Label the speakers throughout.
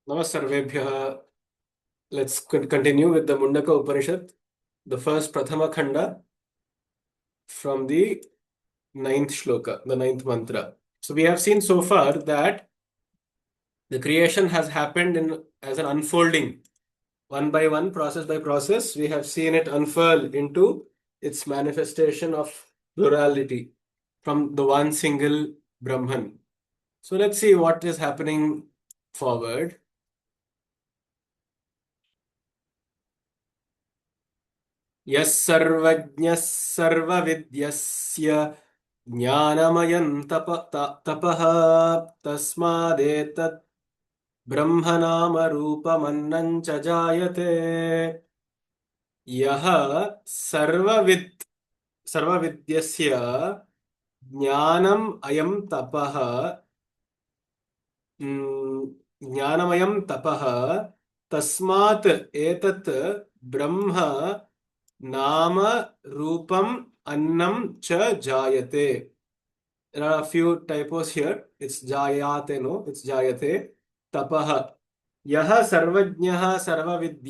Speaker 1: Namaskar. Let's continue with the Mundaka Upanishad, the first Prathama Khanda from the ninth shloka, the ninth mantra. So we have seen so far that the creation has happened as an unfolding, one by one, process by process. We have seen it unfurl into its manifestation of plurality from the one single Brahman. So let's see what is happening forward. यः सर्वज्ञः सर्वविद्यस्य ज्ञानमयं तपः तस्मादेतत् ब्रह्मनामरूपमन्नं च जायते यः सर्वविद्यस्य ज्ञानम् अयं तपः ज्ञानमयं तपः तस्मात् एतत् ब्रह्म नाम रूपम annam cha jayate. There are a few typos here. It's jayate, no? It's jayate. Tapaha. Yaha sarvajnyaha sarvavit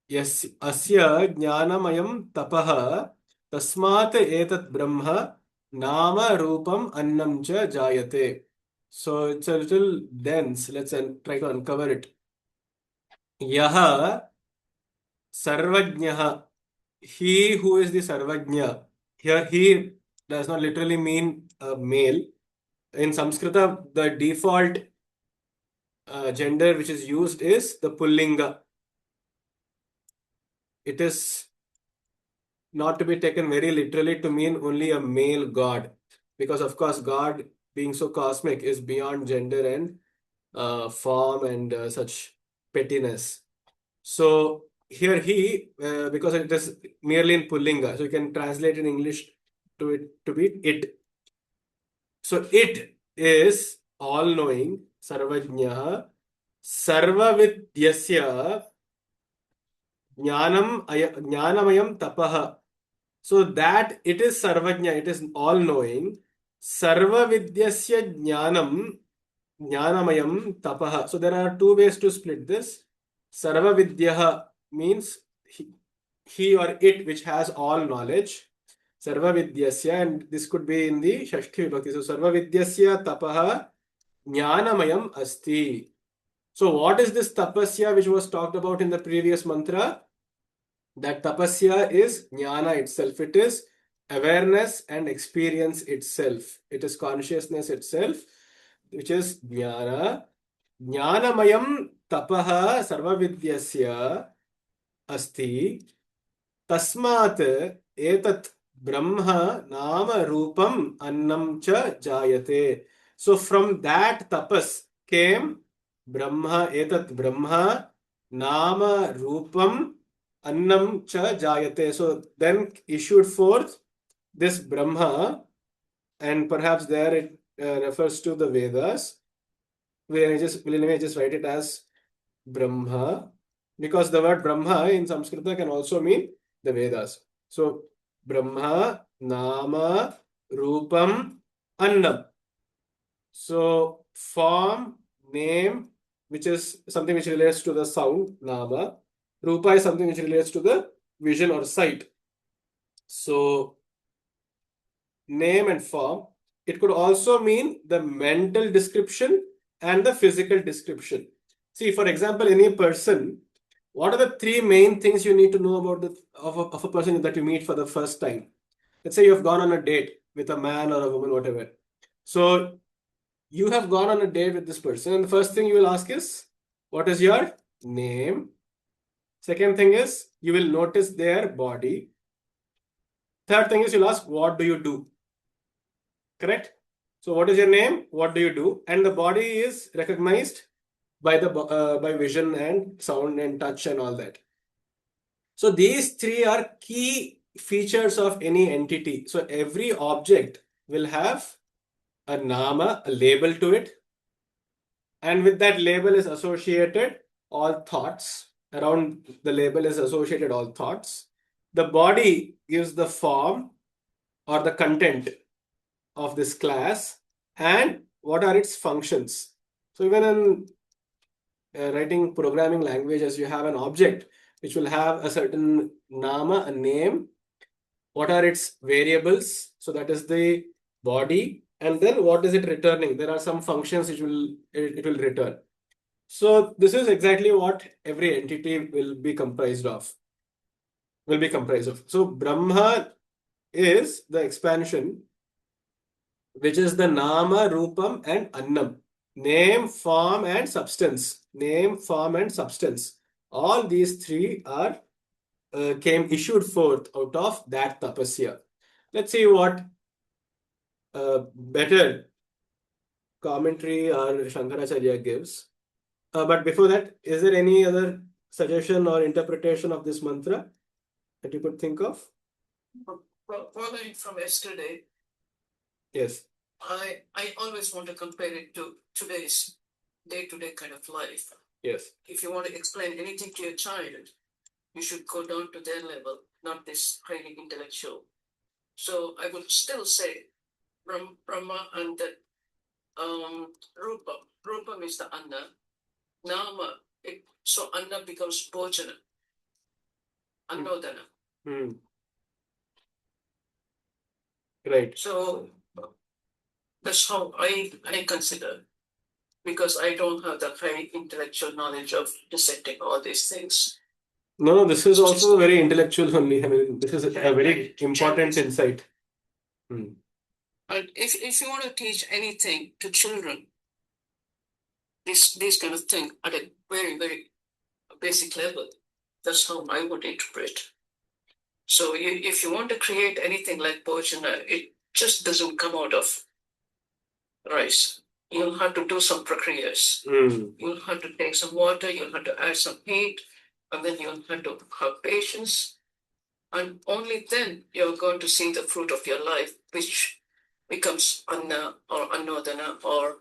Speaker 1: yes asya jnanamayam tapaha tasmat etat brahma nama rupam annam cha jayate. So it's a little dense. Let's try to uncover it. Yaha sarvajnyaha. He who is the Sarvajna. Here, he does not literally mean a male. In Sanskrita, the default gender which is used is the Pullinga. It is not to be taken very literally to mean only a male god. Because, of course, God, being so cosmic, is beyond gender and form and such pettiness. So, here because it is merely in Pullinga, so you can translate in English to be it. So it is all-knowing, Sarvajnyaha, Sarvavidyasya, Jnanamayam Tapaha. So that it is Sarvajna, it is all-knowing, Sarvavidyasya Jnanamayam Tapaha. So there are two ways to split this. Sarvavidyaha means he or it which has all knowledge. Sarvavidyasya, and this could be in the Shashti Vibhakti. So Sarvavidyasya tapaha jnanamayam asti. So what is this tapasya which was talked about in the previous mantra? That tapasya is jnana itself. It is awareness and experience itself. It is consciousness itself, which is jnana. Jnanamayam tapaha sarvavidyasya asti. Tasmat etat brahma nama rupam annam cha jayate. So from that tapas came brahma, etat brahma nama rupam annam cha jayate. So then issued forth this brahma, and perhaps there it refers to the Vedas. We'll just write it as Brahma, because the word Brahma in Sanskrit can also mean the Vedas. So, Brahma, Nama, Rupam, Annam. So, form, name, which is something which relates to the sound, Nama. Rupa is something which relates to the vision or sight. So, name and form. It could also mean the mental description and the physical description. See, for example, any person, what are the three main things you need to know about of a person that you meet for the first time? Let's say you have gone on a date with a man or a woman, whatever. So you have gone on a date with this person, and the first thing you will ask is, what is your name? Second thing is, you will notice their body. Third thing is, you'll ask, what do you do? Correct? So what is your name? What do you do? And the body is recognized by by vision and sound and touch and all that. So these three are key features of any entity. So every object will have a nama, a label to it. And with that label is associated all thoughts. Around the label is associated all thoughts. The body gives the form or the content of this class and what are its functions. So even in writing programming languages, you have an object which will have a certain nama, a name. What are its variables? So that is the body. And then what is it returning? There are some functions which it will return. So this is exactly what every entity will be comprised of. So Brahma is the expansion, which is the nama, rupam, and annam. Name, form, and substance. Name, form, and substance. All these three are came issued forth out of that tapasya. Let's see what better commentary or Shankaracharya gives. But before that, is there any other suggestion or interpretation of this mantra that you could think of?
Speaker 2: Following from yesterday,
Speaker 1: Yes.
Speaker 2: I always want to compare it to today's day-to-day kind of life.
Speaker 1: Yes.
Speaker 2: If you want to explain anything to your child, you should go down to their level, not this highly intellectual. So I would still say Brahma and the Rupam. Rupam is the Anna. Nama, so Anna becomes Bhojana. Annodana.
Speaker 1: Right.
Speaker 2: So that's how I consider, because I don't have the high intellectual knowledge of dissecting all these things.
Speaker 1: No, this is also very intellectual only. I mean, this is a very important insight.
Speaker 2: And if you want to teach anything to children, this kind of thing at a very, very basic level, that's how I would interpret. So if you want to create anything like Bhojana, it just doesn't come out of rice. You'll have to do some prakriyas. You'll have to take some water, you'll have to add some heat, and then you'll have to have patience. And only then you're going to see the fruit of your life, which becomes Anna or Annodana, or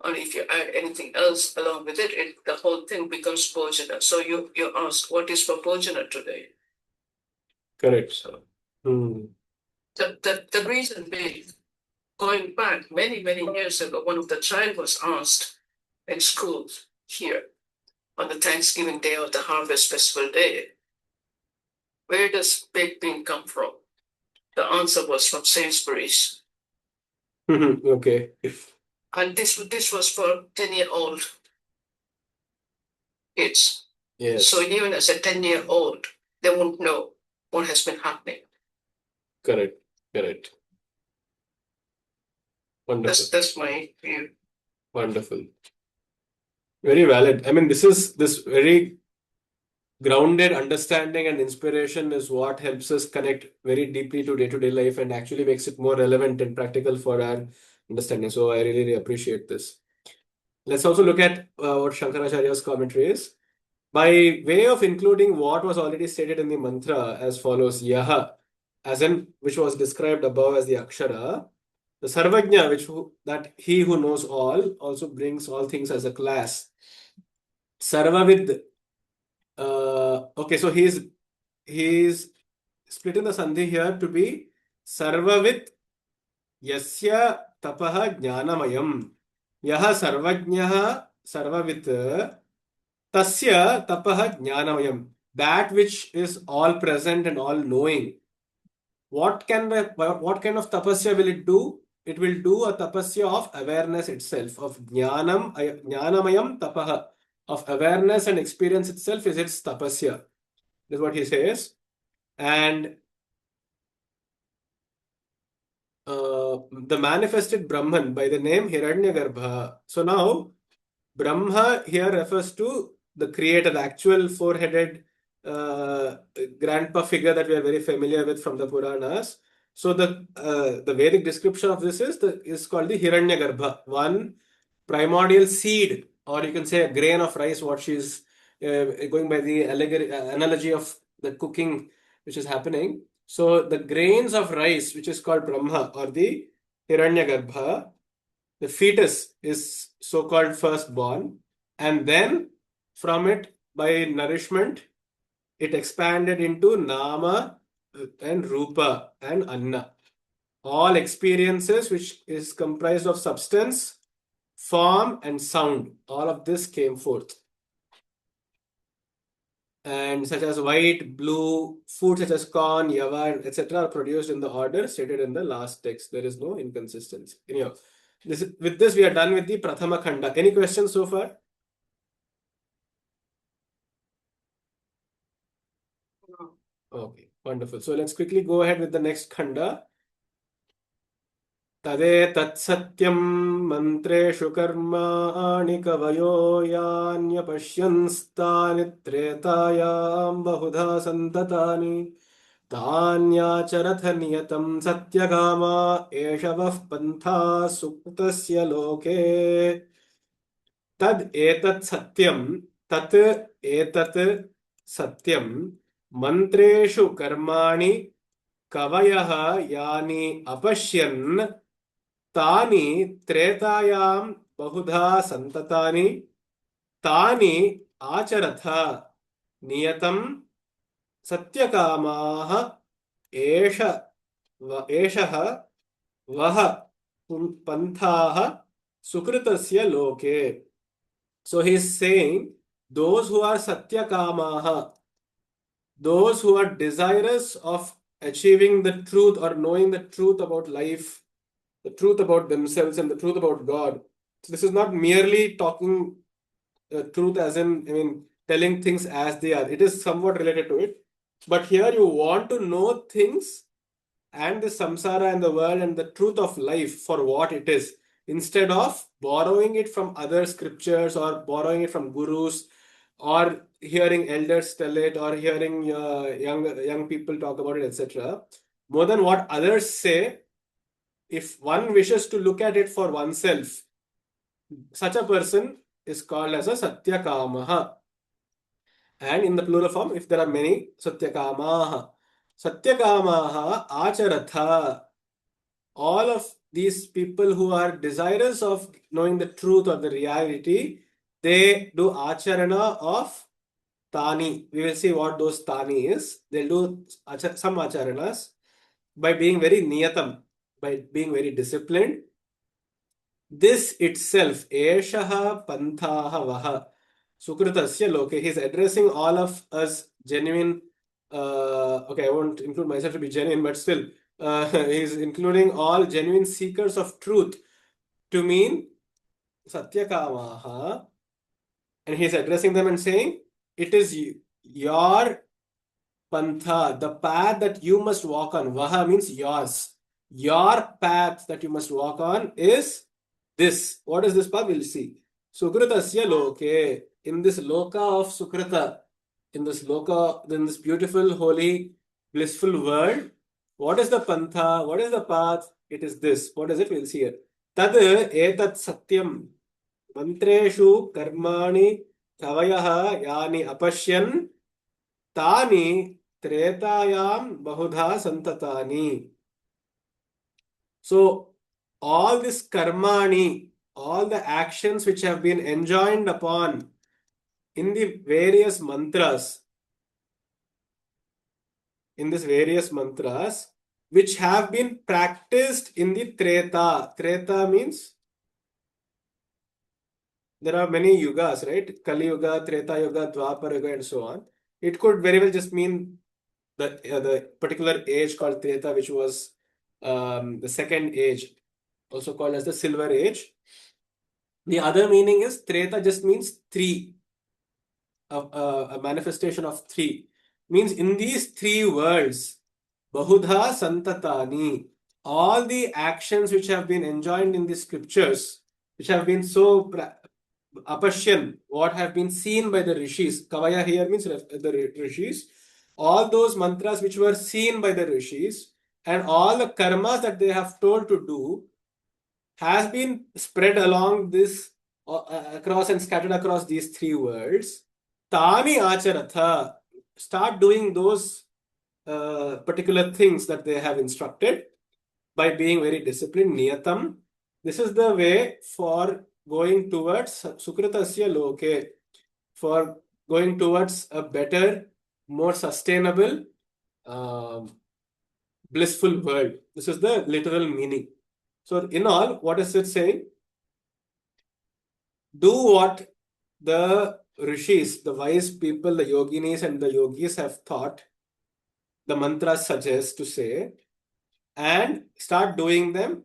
Speaker 2: if you add anything else along with it, the whole thing becomes Bhojana. So you ask, what is for Bhojana today?
Speaker 1: Correct. So,
Speaker 2: the reason being, going back many, many years ago, one of the child was asked in school here on the Thanksgiving Day or the Harvest Festival Day, where does baked bean come from? The answer was from Sainsbury's.
Speaker 1: Okay.
Speaker 2: And this was for 10-year-old kids.
Speaker 1: Yes.
Speaker 2: So even as a 10-year-old, they won't know what has been happening.
Speaker 1: Correct. Correct. Wonderful.
Speaker 2: That's my view.
Speaker 1: Wonderful. Very valid. I mean, this very grounded understanding and inspiration is what helps us connect very deeply to day-to-day life and actually makes it more relevant and practical for our understanding. So I really appreciate this. Let's also look at what Shankaracharya's commentary is. By way of including what was already stated in the mantra as follows, Yaha, as in which was described above as the Akshara, the Sarvajna, that he who knows all, also brings all things as a class. Sarvavid. Okay, so he's splitting the sandhi here to be Sarvavit Yasya Tapaha Jnanamayam. Yaha Sarvajnaha Sarvavit Tasya Tapaha Jnanamayam. That which is all present and all knowing. What kind of tapasya will it do? It will do a tapasya of awareness itself, of jnanamayam tapaha, of awareness and experience itself is its tapasya. This is what he says. And the manifested Brahman by the name Hiranyagarbha. So now, Brahma here refers to the creator, the actual four-headed grandpa figure that we are very familiar with from the Puranas. So the Vedic description of this is called the Hiranyagarbha, one primordial seed, or you can say a grain of rice. What she's going by the analogy of the cooking which is happening. So the grains of rice, which is called Brahma or the Hiranyagarbha, the fetus is so-called firstborn, and then from it, by nourishment, it expanded into Nama and Rupa and Anna. All experiences which is comprised of substance, form and sound. All of this came forth. And such as white, blue, food such as corn, yavan, etc. are produced in the order stated in the last text. There is no inconsistency. Anyhow, with this we are done with the Prathama Khanda. Any questions so far? Okay, wonderful. So let's quickly go ahead with the next Khanda. तदेतत् सत्यं मन्त्रेषु कर्माणि कवयो यान्यपश्यन्स्तानि त्रेतायां बहुधा सन्ततानि तान्याचरथ नियतं सत्यकामा एष वः पन्था सुकृतस्य लोके तद् एतत् सत्यं तत् एतत् सत्यं मन्त्रेषु कर्माणि कवयः यानि अपश्यन् तानि त्रेतायां बहुधा सन्ततानि तानि आचरथ नियतं सत्यकामाः एषः वः पन्थाः सुकृतस्य लोके. So he is saying those who are satyakamaha, those who are desirous of achieving the truth or knowing the truth about life, the truth about themselves and the truth about God. So this is not merely talking truth as in, telling things as they are. It is somewhat related to it. But here you want to know things and the samsara and the world and the truth of life for what it is, instead of borrowing it from other scriptures or borrowing it from gurus or hearing elders tell it or hearing young people talk about it, etc. More than what others say, if one wishes to look at it for oneself, such a person is called as a satyakamaha. And in the plural form, if there are many, satyakamaha. Satyakamaha acharatha. All of these people who are desirous of knowing the truth or the reality, they do acharana of tani. We will see what those tani is. They'll do some acharanas by being very niyatam, by being very disciplined. This itself, eshaha panthaha vaha sukritasya loke. He is addressing all of us genuine. Okay, I won't include myself to be genuine, but still, he is including all genuine seekers of truth to mean satyakamaha, and he is addressing them and saying, it is your pantha, the path that you must walk on. Vaha means yours. Your path that you must walk on is this. What is this path? We'll see. Sukritasya loke. In this loka of Sukrita, in this loka, in this beautiful, holy, blissful world, what is the pantha? What is the path? It is this. What is it? We'll see it. Tad etat satyam mantreshu karmani kavayah yani apashyan tani tretayam bahudha santatani. So all this karmani, all the actions which have been enjoined upon in the various mantras, which have been practiced in the Treta. Treta means there are many yugas, right? Kali Yuga, Treta Yuga, Dwapara Yuga, and so on. It could very well just mean the particular age called Treta, which was the second age, also called as the Silver Age. The other meaning is Treta just means three, a manifestation of three. Means in these three worlds, Bahudha Santatani, all the actions which have been enjoined in the scriptures, which have been so apashyan, what have been seen by the rishis. Kavaya here means the rishis. All those mantras which were seen by the rishis and all the karmas that they have told to do has been spread along this across and scattered across these three worlds. Tani acharatha. Start doing those particular things that they have instructed by being very disciplined. Niyatam. This is the way for going towards Sukritasya Loke, for going towards a better, more sustainable, blissful world. This is the literal meaning. So in all, what is it saying? do what the rishis, the wise people, the yoginis and the yogis have thought, the mantras suggest to say, and start doing them.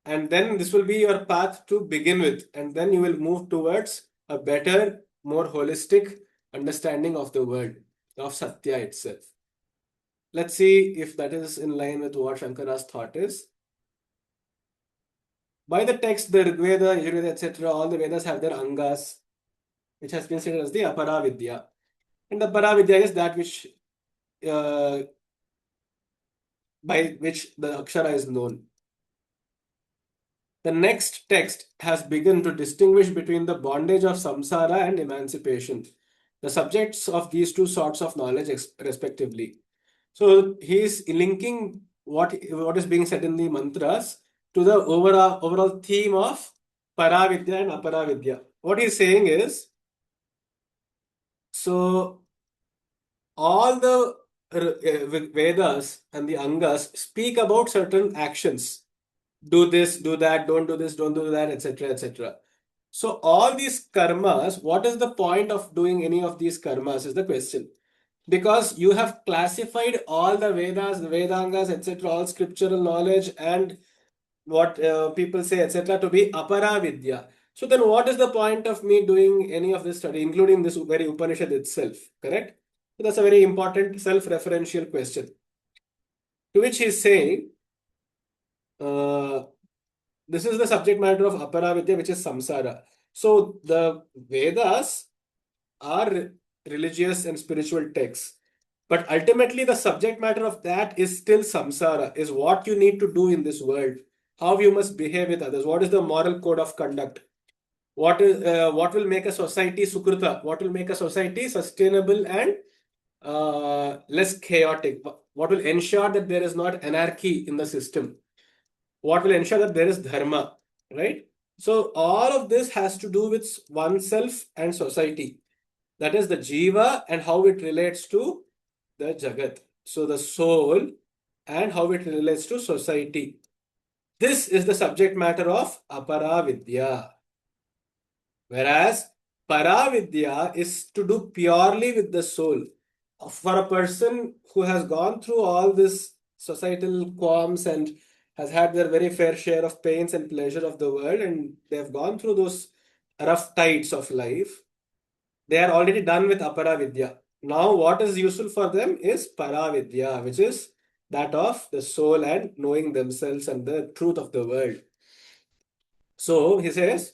Speaker 1: And then this will be your path to begin with. And then you will move towards a better, more holistic understanding of the world, of Satya itself. Let's see if that is in line with what Shankara's thought is. By the text, the Rig Veda, Yajurveda, etc., all the Vedas have their angas, which has been stated as the Apara. And the Apara is that which by which the Akshara is known. The next text has begun to distinguish between the bondage of samsara and emancipation, the subjects of these two sorts of knowledge respectively. So he is linking what is being said in the mantras to the overall theme of Paravidya and Aparavidya. What he is saying is, so all the Vedas and the Angas speak about certain actions. Do this, do that, don't do this, don't do that, etc., etc. So all these karmas, what is the point of doing any of these karmas is the question. Because you have classified all the Vedas, the Vedangas, etc., all scriptural knowledge and what people say, etc., to be apara vidya. So then what is the point of me doing any of this study, including this very Upanishad itself, correct? So that's a very important self-referential question. To which he's saying, uh, this is the subject matter of Aparavidya, which is samsara. So the Vedas are religious and spiritual texts. But ultimately, the subject matter of that is still samsara, is what you need to do in this world, how you must behave with others, what is the moral code of conduct, what will make a society sukruta, what will make a society sustainable and less chaotic, what will ensure that there is not anarchy in the system, what will ensure that there is dharma, right? So all of this has to do with oneself and society. That is the jiva and how it relates to the jagat. So the soul and how it relates to society. This is the subject matter of aparavidya. Whereas paravidya is to do purely with the soul. For a person who has gone through all this societal qualms and has had their very fair share of pains and pleasure of the world, and they have gone through those rough tides of life, they are already done with aparavidya. Now, what is useful for them is paravidya, which is that of the soul and knowing themselves and the truth of the world. So he says,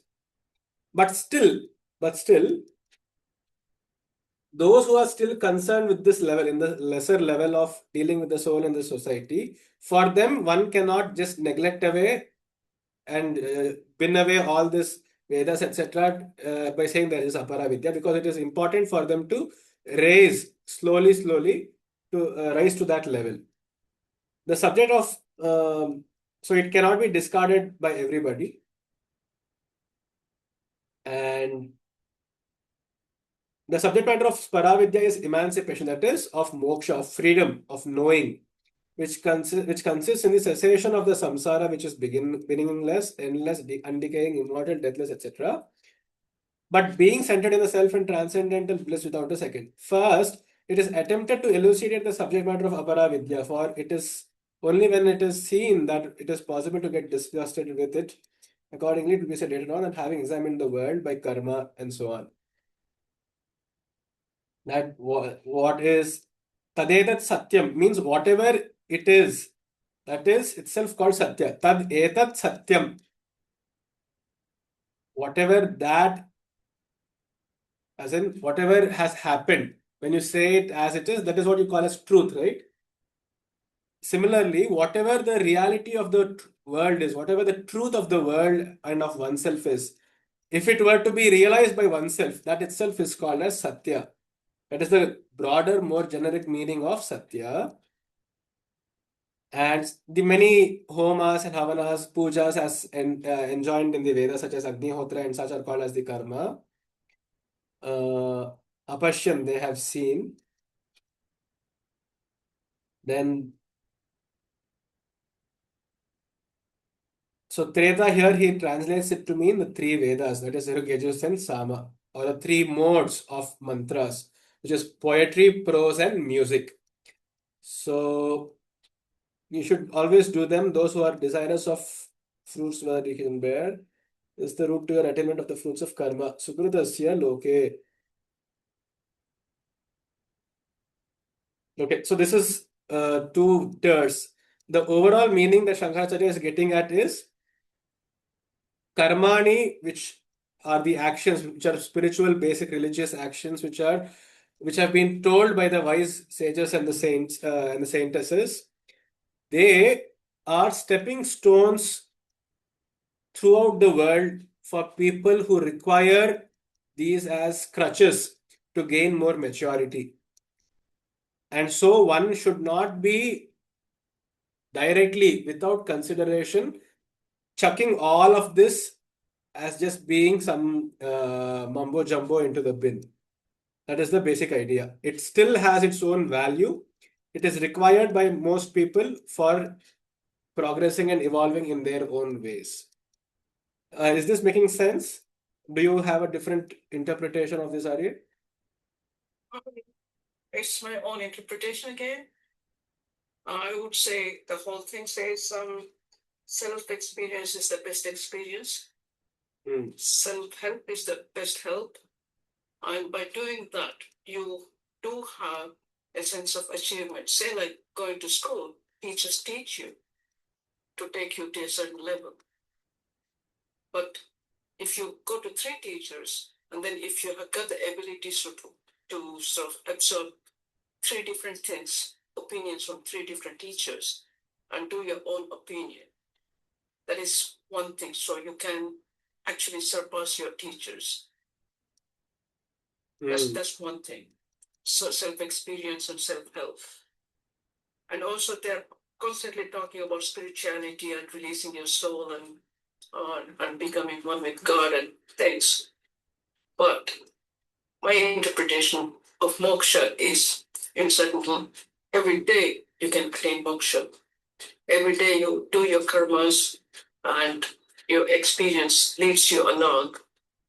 Speaker 1: but still, but still, those who are still concerned with this level, in the lesser level of dealing with the soul and the society, for them, one cannot just neglect away and bin away all this Vedas, etc., by saying there is aparavidya, because it is important for them to raise slowly to rise to that level. The subject of so it cannot be discarded by everybody, and the subject matter of Paravidya is emancipation, that is, of moksha, of freedom, of knowing, which consists in the cessation of the samsara, which is beginningless, endless, undecaying, immortal, deathless, etc., but being centered in the self and transcendental bliss without a second. First, it is attempted to elucidate the subject matter of Aparavidya, for it is only when it is seen that it is possible to get disgusted with it. Accordingly, it will be said later on that having examined the world by karma and so on. That what is Tadetat Satyam means whatever it is, that is itself called Satya. Tad etat Satyam. Whatever that, as in whatever has happened, when you say it as it is, that is what you call as truth, right? Similarly, whatever the reality of the world is, whatever the truth of the world and of oneself is, if it were to be realized by oneself, that itself is called as Satya. That is the broader, more generic meaning of Satya. And the many homas and havanas, pujas as enjoined in the Vedas, such as Agnihotra and such, are called as the karma. Apashyan, they have seen. Then So Treta here he translates it to mean the three Vedas, that is Rig, and Sama, or the three modes of mantras, which is poetry, prose, and music. So you should always do them. Those who are desirous of fruits that you can bear is the route to your attainment of the fruits of karma. Sukritasya loke. Okay, so this is two tiers. The overall meaning that Shankaracharya is getting at is karmani, which are the actions, which are spiritual, basic religious actions, which have been told by the wise sages and the saints and the saintesses. They are stepping stones throughout the world for people who require these as crutches to gain more maturity. And so one should not be directly, without consideration, chucking all of this as just being some mumbo jumbo into the bin. That is the basic idea. It still has its own value. It is required by most people for progressing and evolving in their own ways. Is this making sense? Do you have a different interpretation of this, Arya?
Speaker 2: It's my own interpretation again. I would say the whole thing says self-experience is the best experience. Self-help is the best help. And by doing that, you do have a sense of achievement. Say, like going to school, teachers teach you to take you to a certain level. But if you go to 3 teachers, and then if you have got the ability to sort of absorb 3 different things, opinions from 3 different teachers, and do your own opinion, that is one thing. So you can actually surpass your teachers. That's one thing. So self-experience and self-help. And also they're constantly talking about spirituality and releasing your soul and becoming one with God and things. But my interpretation of moksha is in certain every day you can claim moksha. Every day you do your karmas and your experience leads you along,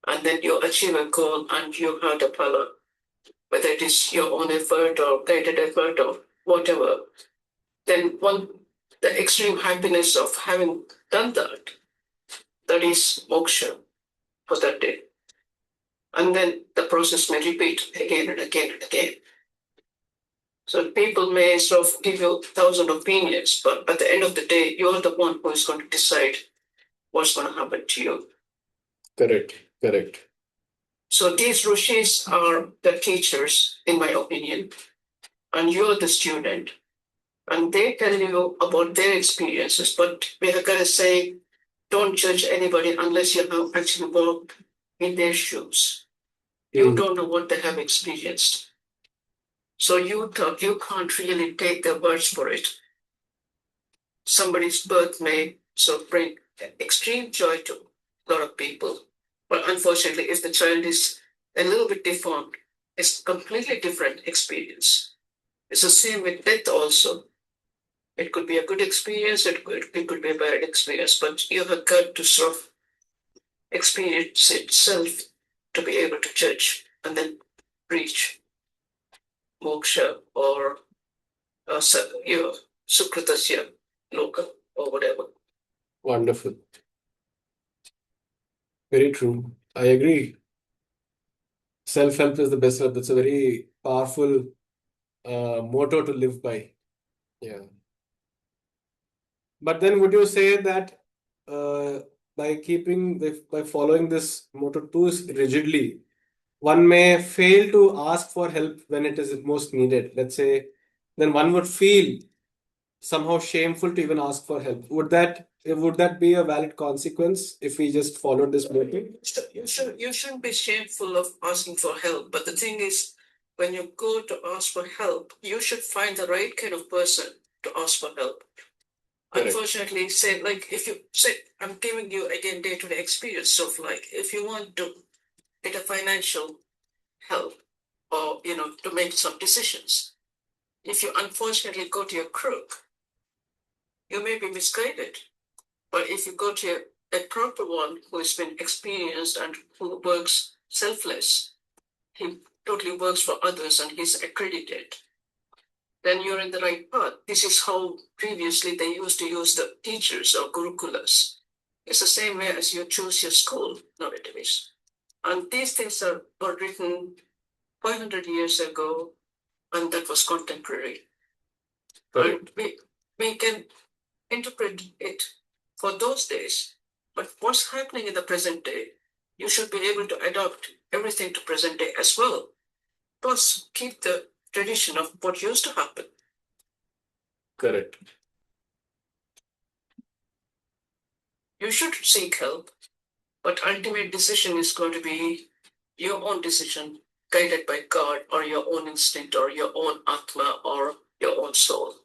Speaker 2: and then you achieve a goal and you have the phala, whether it is your own effort or guided effort or whatever. Then the extreme happiness of having done that, that is moksha for that day. And then the process may repeat again and again and again. So people may sort of give you 1,000 opinions, but at the end of the day, you're the one who is going to decide what's going to happen to you.
Speaker 1: Correct, correct.
Speaker 2: So these rishis are the teachers, in my opinion, and you're the student. And they tell you about their experiences, but we have got to say, don't judge anybody unless you have actually walked in their shoes. You don't know what they have experienced. So you can't really take their words for it. Somebody's birth may sort of bring extreme joy to a lot of people. But unfortunately, if the child is a little bit deformed, it's a completely different experience. It's the same with death also. It could be a good experience, it could be a bad experience, but you have got to sort of experience itself to be able to judge and then reach moksha or sukritasya loka or whatever.
Speaker 1: Wonderful. Very true. I agree. Self-help is the best help. That's a very powerful motto to live by. Yeah. But then would you say that by following this motto too rigidly, one may fail to ask for help when it is most needed? Let's say, then one would feel somehow shameful to even ask for help. Would that be a valid consequence if we just followed this motto?
Speaker 2: You shouldn't be shameful of asking for help. But the thing is, when you go to ask for help, you should find the right kind of person to ask for help. Correct. Unfortunately, say like if you say I'm giving you again day-to-day experience of like if you want to get a financial help or to make some decisions, if you unfortunately go to your crook, you may be misguided. But if you go to a proper one who has been experienced and who works selfless, he totally works for others and he's accredited, then you're in the right path. This is how previously they used to use the teachers or gurukulas. It's the same way as you choose your school nowadays. And these things were written 500 years ago, and that was contemporary. And we can interpret it for those days. But what's happening in the present day, you should be able to adapt everything to present day as well. Plus, keep the tradition of what used to happen.
Speaker 1: Correct.
Speaker 2: You should seek help, but ultimate decision is going to be your own decision, guided by God or your own instinct or your own Atma or your own soul.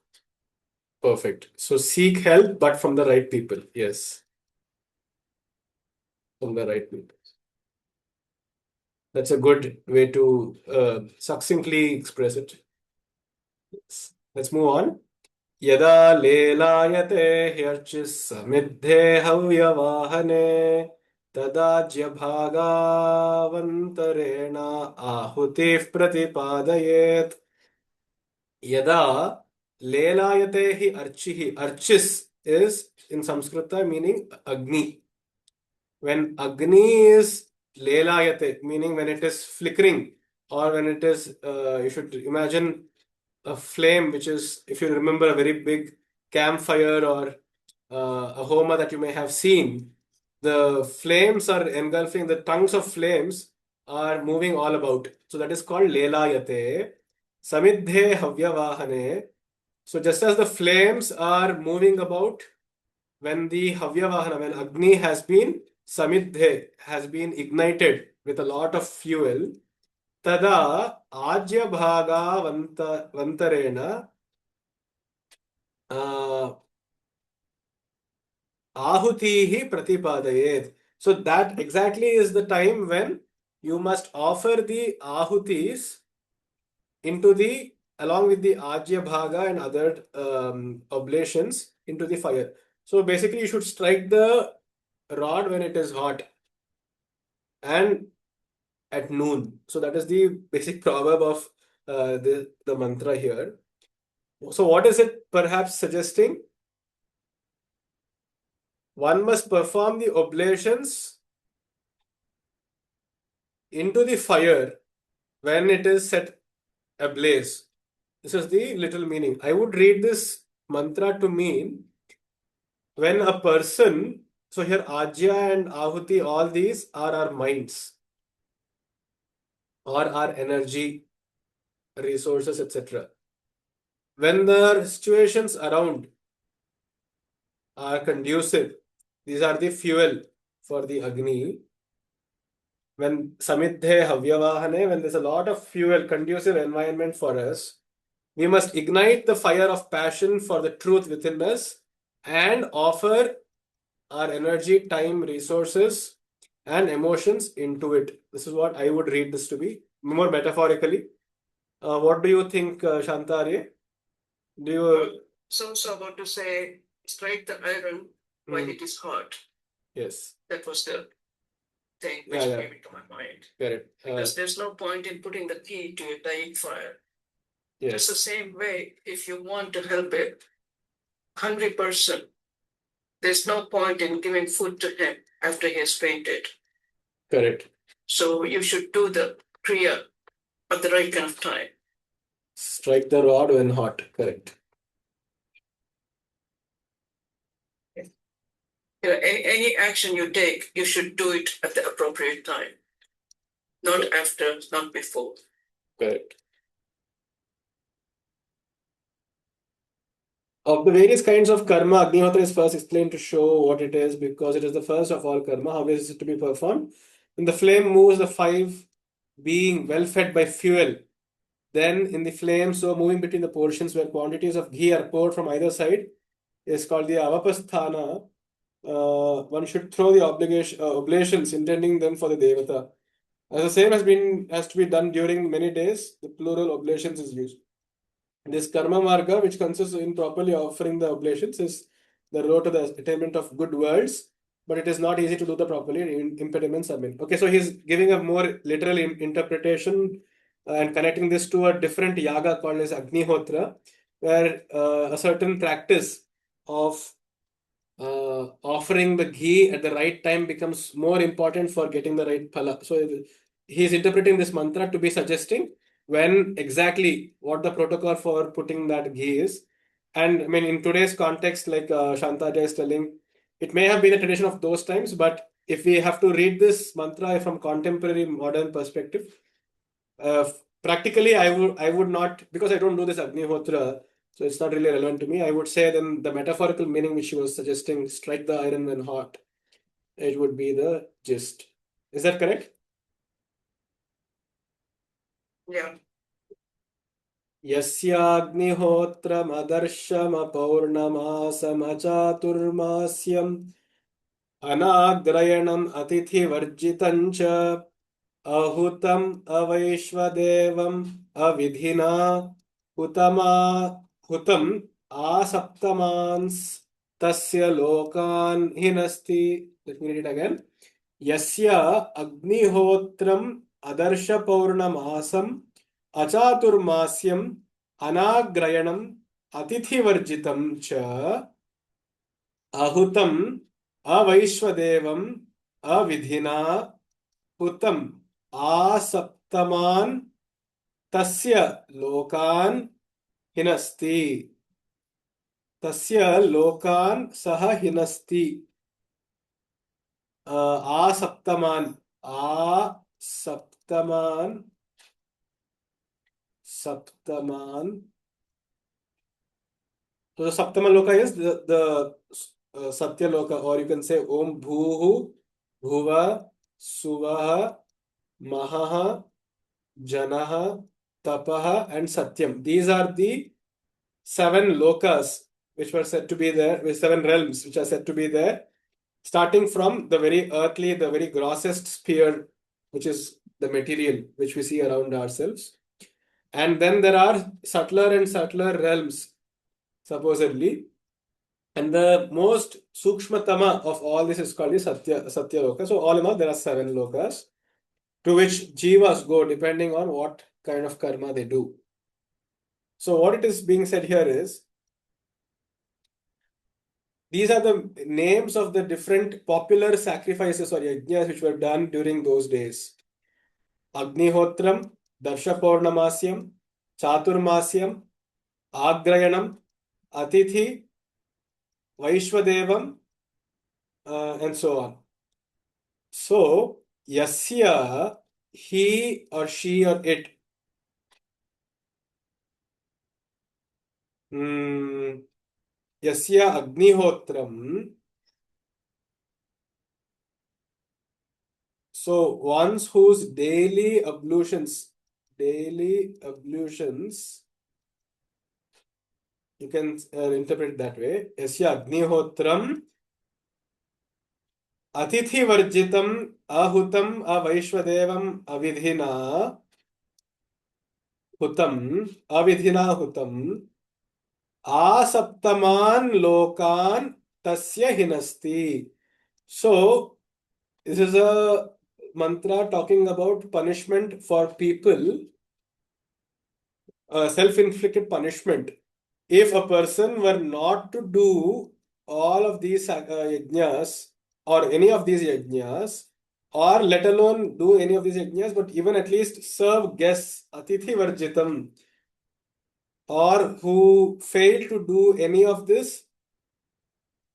Speaker 1: Perfect. So seek help, but from the right people. Yes. From the right people. That's a good way to succinctly express it. Yes. Let's move on. Yada lelayate hyarchis samidhe havyavahane tadajya bhagavantarena ahutif pratipadayet. Yada lelayate hi archihi. Archis is in Sanskrita meaning Agni. When Agni is lelayate, meaning when it is flickering, or when it is, you should imagine a flame, which is, if you remember, a very big campfire or a homa that you may have seen. The flames are engulfing, the tongues of flames are moving all about. So that is called lelayate. Samidhe havyavahane. So just as the flames are moving about, when the havyavahana, when Agni has been samidhe, has been ignited with a lot of fuel, tada ajya bhaga vantarena ahutihi pratipadayet. So that exactly is the time when you must offer the ahutis into the, along with the ajya bhaga and other oblations, into the fire. So basically you should strike the rod when it is hot and at noon. So that is the basic proverb of the mantra here. So what is it perhaps suggesting? One must perform the oblations into the fire when it is set ablaze. This is the little meaning. I would read this mantra to mean when a person, so here Ajya and Ahuti, all these are our minds or our energy, resources, etc. When the situations around are conducive, these are the fuel for the Agni. When Samidhe Havyavahane, when there's a lot of fuel, conducive environment for us, we must ignite the fire of passion for the truth within us and offer our energy, time, resources, and emotions into it. This is what I would read this to be, more metaphorically. What do you think, Shantari? Do you?
Speaker 2: So about to say, strike the iron while it is hot.
Speaker 1: Yes.
Speaker 2: That was the thing which came into my mind.
Speaker 1: Correct.
Speaker 2: Because there's no point in putting the key to a dying fire.
Speaker 1: Yes.
Speaker 2: Just the same way, if you want to help a hungry person, there's no point in giving food to him after he has fainted.
Speaker 1: Correct.
Speaker 2: So you should do the kriya at the right kind of time.
Speaker 1: Strike the rod when hot. Correct.
Speaker 2: Any action you take, you should do it at the appropriate time. Not after, not before.
Speaker 1: Correct. Of the various kinds of karma, Agnihotra is first explained to show what it is, because it is the first of all karma. How is it to be performed? When the flame moves, the five being well fed by fuel, then in the flame, so moving between the portions where quantities of ghee are poured from either side, is called the avapasthana. One should throw the oblations, intending them for the devata. As the same has to be done during many days, the plural oblations is used. This karma marga, which consists in properly offering the oblations, is the road to the attainment of good worlds, but it is not easy to do the properly. Impediments are many. Okay, so he's giving a more literal interpretation and connecting this to a different yaga called as Agnihotra, where a certain practice of offering the ghee at the right time becomes more important for getting the right phala. So he's interpreting this mantra to be suggesting when exactly what the protocol for putting that ghee is. And I mean, in today's context, like Shantaja is telling, it may have been a tradition of those times, but if we have to read this mantra from contemporary modern perspective, uh, practically I would not, because I don't do this Agnihotra, so it's not really relevant to me. I would say then the metaphorical meaning which she was suggesting, strike the iron when hot, it would be the gist. Is that correct?
Speaker 2: Yeah.
Speaker 1: यस्याग्निहोत्रमदर्शमपौर्णमासमचातुर्मास्यम् अनाग्रयणम् अतिथिवर्जितं च अहुतम् अवैश्वदेवम् अविधिना हुतमा हुतम् आसप्तमांस् तस्य लोकान् हिनस्ति. Let me read it again. यस्य अग्निहोत्रम् अदर्शपौर्णमासम् अचातुर्मास्यम् अनाग्रयणम् अतिथिवर्जितं च अहुतम् अवैश्वदेवम् अविधिना हुतम् आसप्तमान् तस्य लोकान् हिनस्ति. तस्य लोकान् सह हिनस्ति. आसप्तमान् सप्तमान्. So the Saptama Loka is the Satya Loka, or you can say Om Bhuhu, Bhuva, Suvaha, Mahaha, Janaha, Tapaha, and Satyam. These are the 7 lokas which were said to be there, with 7 realms which are said to be there, starting from the very earthly, the very grossest sphere, which is the material which we see around ourselves. And then there are subtler and subtler realms, supposedly. And the most sukshmatama of all this is called the Satya Loka. So all in all, there are 7 lokas to which jivas go depending on what kind of karma they do. So what it is being said here is, these are the names of the different popular sacrifices or yajnas which were done during those days. Agnihotram, Darsha Purnamasyam, Chaturmasyam, Agrayanam, Atithi, Vaishwadevam, and so on. So, Yasya, he or she or it. Yasya Agnihotram. So, ones whose daily ablutions, you can interpret it that way. Yasya Agnihotram Atithi Varjitam Ahutam Avaishwadevam Avidhina Hutam Asaptaman Lokan Tasya Hinasti. So, this is a mantra talking about punishment for people, self-inflicted punishment. If a person were not to do all of these yajnas or any of these yajnas, or let alone do any of these yajnas, but even at least serve guests, atithi varjitam, or who fail to do any of this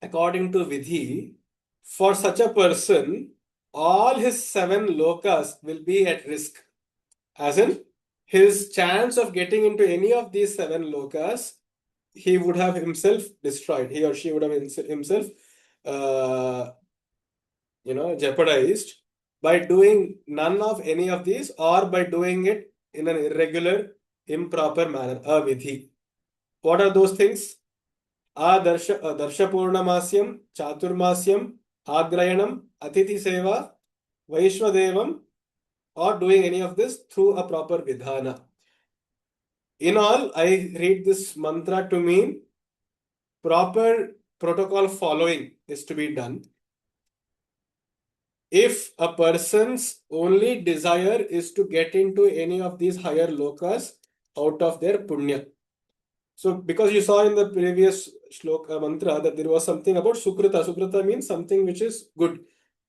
Speaker 1: according to vidhi, for such a person, all his 7 lokas will be at risk. As in, his chance of getting into any of these 7 lokas, he would have himself destroyed. He or she would have himself, jeopardized by doing none of any of these, or by doing it in an irregular, improper manner, avidhi. What are those things? Darsha Purnamasyam, Chaturmasyam, Agrayanam, Atithi Seva, Vaishwadevam, or doing any of this through a proper vidhana. In all, I read this mantra to mean proper protocol following is to be done. If a person's only desire is to get into any of these higher lokas out of their punya. So, because you saw in the previous shloka mantra that there was something about sukrita. Sukrita means something which is good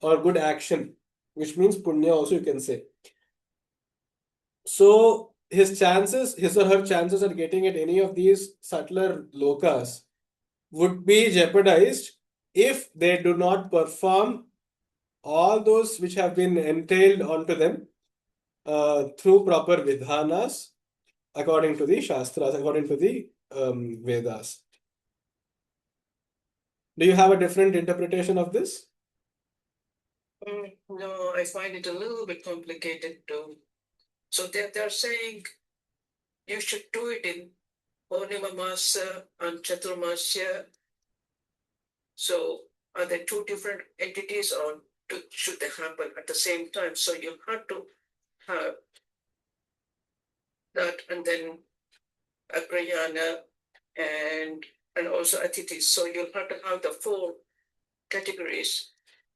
Speaker 1: or good action, which means punya also you can say. So, his or her chances of getting at any of these subtler lokas would be jeopardized if they do not perform all those which have been entailed onto them through proper vidhanas according to the Shastras, according to the Vedas. Do you have a different interpretation of this?
Speaker 2: No, I find it a little bit complicated too. So they're saying you should do it in Purnima Masa and Chaturmasya. So are there two different entities or should they happen at the same time? So you have to have that and then Agrayana and also Atithi. So you'll have to have the four categories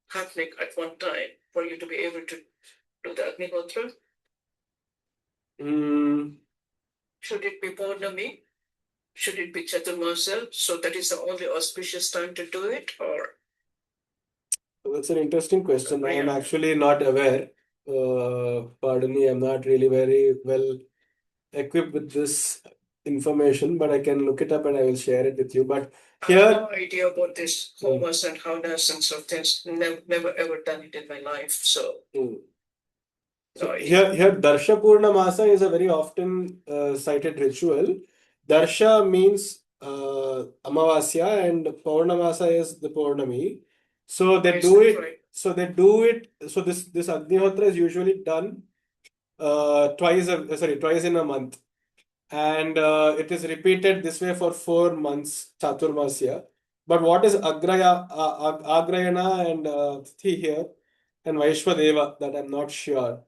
Speaker 2: happening at one time for you to be able to do the Agnihotra. Should it be Purnami? Should it be Chaturmasya? So that is the only auspicious time to do it, or?
Speaker 1: That's an interesting question. I am actually not aware. Pardon me, I'm not really very well equipped with this information, but I can look it up and I will share it with you. But here,
Speaker 2: I have no idea about this homas and hownas and sort of things. Never ever done it in my life. So,
Speaker 1: so here Darsha Purnamasa is a very often cited ritual. Darsha means Amavasya and Purnamasa is the Purnami. So they do it. Right. So they do it. So this Agnihotra is usually done twice in a month, and it is repeated this way for 4 months, Chaturmasya. But what is Agrayana and Tithi here and Vaishwadeva, that I'm not sure.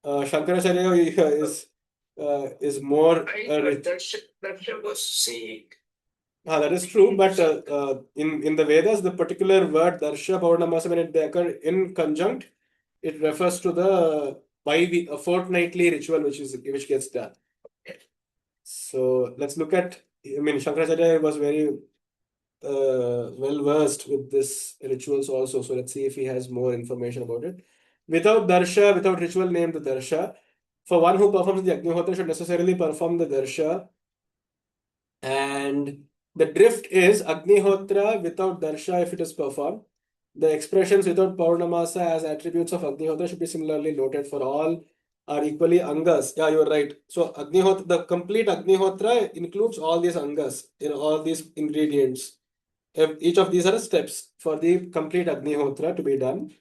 Speaker 1: Shankaracharya is more.
Speaker 2: That was seeing.
Speaker 1: That is true, but in the Vedas, the particular word Darsha Paurnamasa, when they occur in conjunct, it refers to the fortnightly ritual which gets done. So let's look at. I mean, Shankaracharya was very well versed with this rituals also. So let's see if he has more information about it. Without ritual named the Darsha, for one who performs the Agnihotra should necessarily perform the Darsha. And the drift is Agnihotra without Darsha if it is performed. The expressions without Paurnamasa as attributes of Agnihotra should be similarly noted for all are equally Angas. Yeah, you're right. So Agnihotra, the complete Agnihotra includes all these Angas, all these ingredients. Each of these are steps for the complete Agnihotra to be done.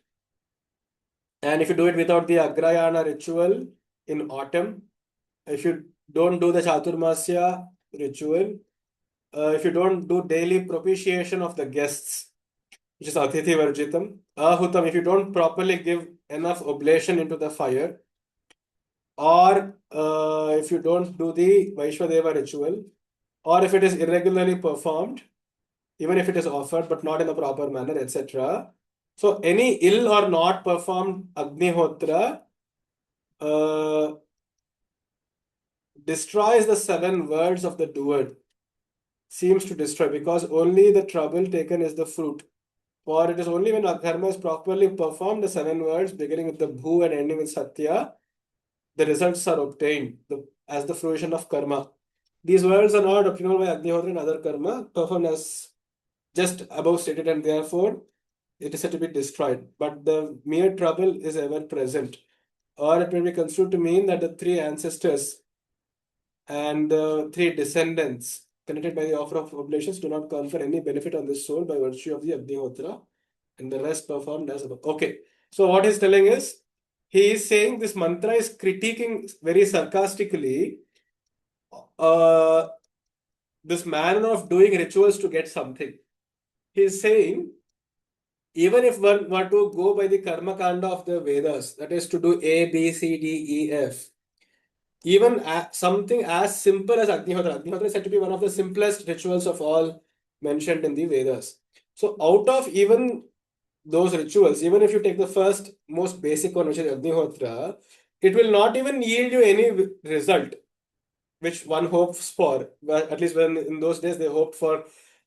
Speaker 1: And if you do it without the Agrayana ritual in autumn, if you don't do the Chaturmasya ritual, if you don't do daily propitiation of the guests, which is Atithi Varjitam, Ahutam, if you don't properly give enough oblation into the fire, or if you don't do the Vaishwadeva ritual, or if it is irregularly performed, even if it is offered but not in a proper manner, etc. So any ill or not performed Agnihotra destroys the 7 words of the doer. Seems to destroy, because only the trouble taken is the fruit. For it is only when Adharma is properly performed, the 7 words beginning with the Bhu and ending with Satya, the results are obtained as the fruition of karma. These words are not obtainable by Agnihotra and other karma performed as just above stated, and therefore it is said to be destroyed. But the mere trouble is ever present. Or it may be construed to mean that the 3 ancestors and the 3 descendants connected by the offer of oblations do not confer any benefit on the soul by virtue of the Agnihotra, and the rest performed as above. Okay, so what he's telling is, he is saying this mantra is critiquing very sarcastically this manner of doing rituals to get something. He is saying, even if one were to go by the karma kanda of the Vedas, that is to do A, B, C, D, E, F, even something as simple as Agnihotra. Agnihotra is said to be one of the simplest rituals of all mentioned in the Vedas. So out of even those rituals, even if you take the first most basic one, which is Agnihotra, it will not even yield you any result which one hopes for. But at least when in those days they hoped for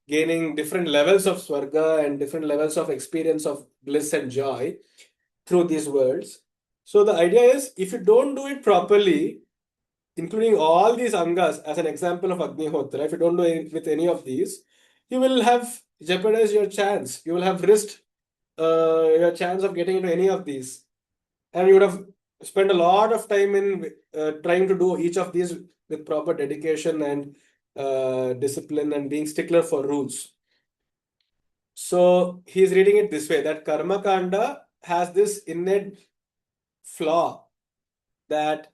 Speaker 1: gaining different levels of Swarga and different levels of experience of bliss and joy through these worlds. So the idea is if you don't do it properly, including all these angas as an example of Agnihotra, if you don't do it with any of these, you will have jeopardized your chance. You will have risked your chance of getting into any of these. And you would have spent a lot of time in trying to do each of these with proper dedication and discipline and being stickler for rules. So he's reading it this way, that Karma Kanda has this innate flaw that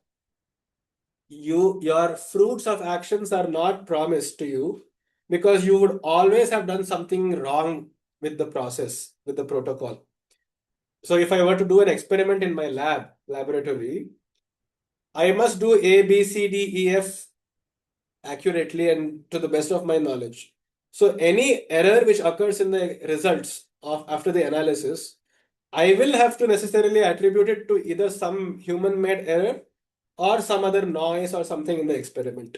Speaker 1: your fruits of actions are not promised to you because you would always have done something wrong with the process, with the protocol. So if I were to do an experiment in my laboratory, I must do A, B, C, D, E, F accurately and to the best of my knowledge. So any error which occurs in the results of after the analysis, I will have to necessarily attribute it to either some human-made error or some other noise or something in the experiment.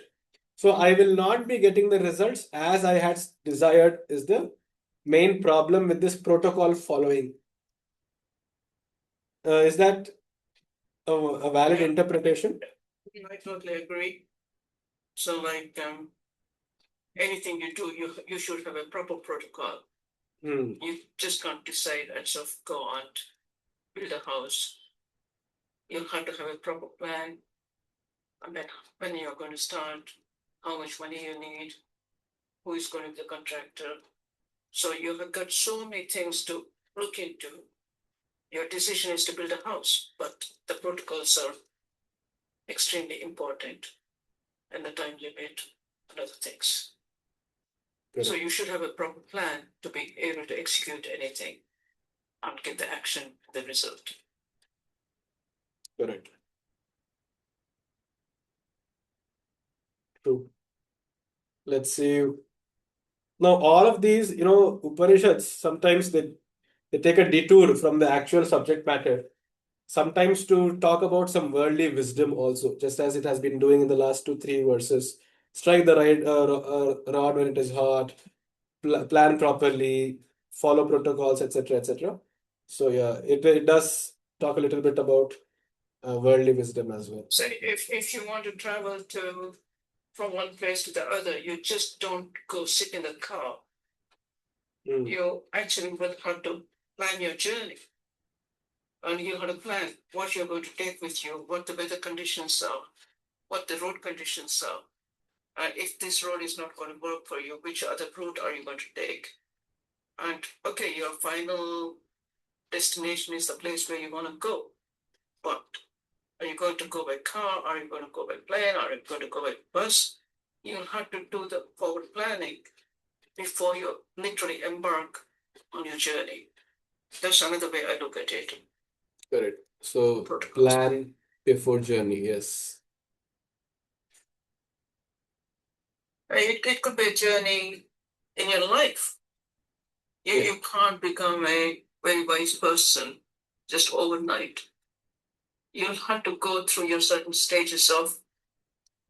Speaker 1: So I will not be getting the results as I had desired is the main problem with this protocol following. Is that a valid interpretation?
Speaker 2: I totally agree. So, like, anything you do, you should have a proper protocol. You just can't decide and sort of go on, build a house. You have to have a proper plan. And then when you're going to start, how much money you need, who is going to be the contractor. So you have got so many things to look into. Your decision is to build a house, but the protocols are extremely important, and the time limit and other things.
Speaker 1: Correct.
Speaker 2: So you should have a proper plan to be able to execute anything and get the action, the result.
Speaker 1: Correct. True. Let's see. Now, all of these, Upanishads, sometimes they take a detour from the actual subject matter, sometimes to talk about some worldly wisdom also, just as it has been doing in the last 2, 3 verses. Strike the right rod when it is hot, plan properly, follow protocols, etc., etc. So yeah, it does talk a little bit about worldly wisdom as well.
Speaker 2: So if you want to travel from one place to the other, you just don't go sit in the car. You actually will have to plan your journey. And you have to plan what you're going to take with you, what the weather conditions are, what the road conditions are. And if this road is not going to work for you, which other route are you going to take? And okay, your final destination is the place where you want to go. But are you going to go by car? Are you going to go by plane? Are you going to go by bus? You'll have to do the forward planning before you literally embark on your journey. That's another way I look at it.
Speaker 1: Correct. So
Speaker 2: Protocols.
Speaker 1: plan before journey, yes.
Speaker 2: It could be a journey in your life. You can't become a very wise person just overnight. You'll have to go through your certain stages of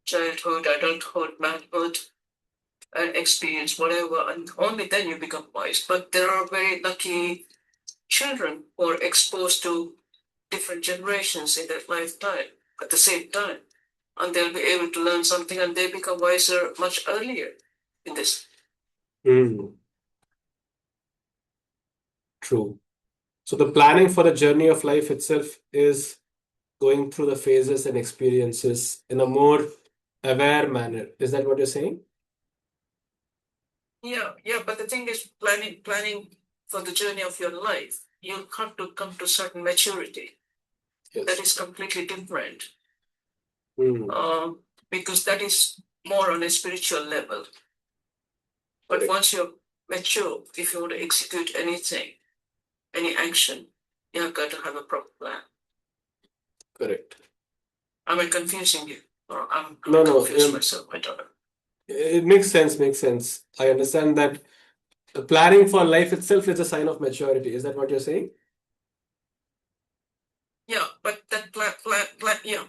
Speaker 2: childhood, adulthood, manhood, and experience whatever, and only then you become wise. But there are very lucky children who are exposed to different generations in their lifetime at the same time, and they'll be able to learn something, and they become wiser much earlier in this.
Speaker 1: True. So the planning for the journey of life itself is going through the phases and experiences in a more aware manner. Is that what you're saying?
Speaker 2: Yeah, but the thing is, planning for the journey of your life, you have to come to certain maturity.
Speaker 1: Yes.
Speaker 2: That is completely different.
Speaker 1: Mm.
Speaker 2: Because that is more on a spiritual level. But
Speaker 1: Correct.
Speaker 2: once you're mature, if you want to execute anything, any action, you have got to have a proper plan.
Speaker 1: Correct.
Speaker 2: Am I confusing you? Or I'm
Speaker 1: No,
Speaker 2: confused myself? I don't know.
Speaker 1: It makes sense. I understand that planning for life itself is a sign of maturity. Is that what you're saying?
Speaker 2: Yeah, but that yeah,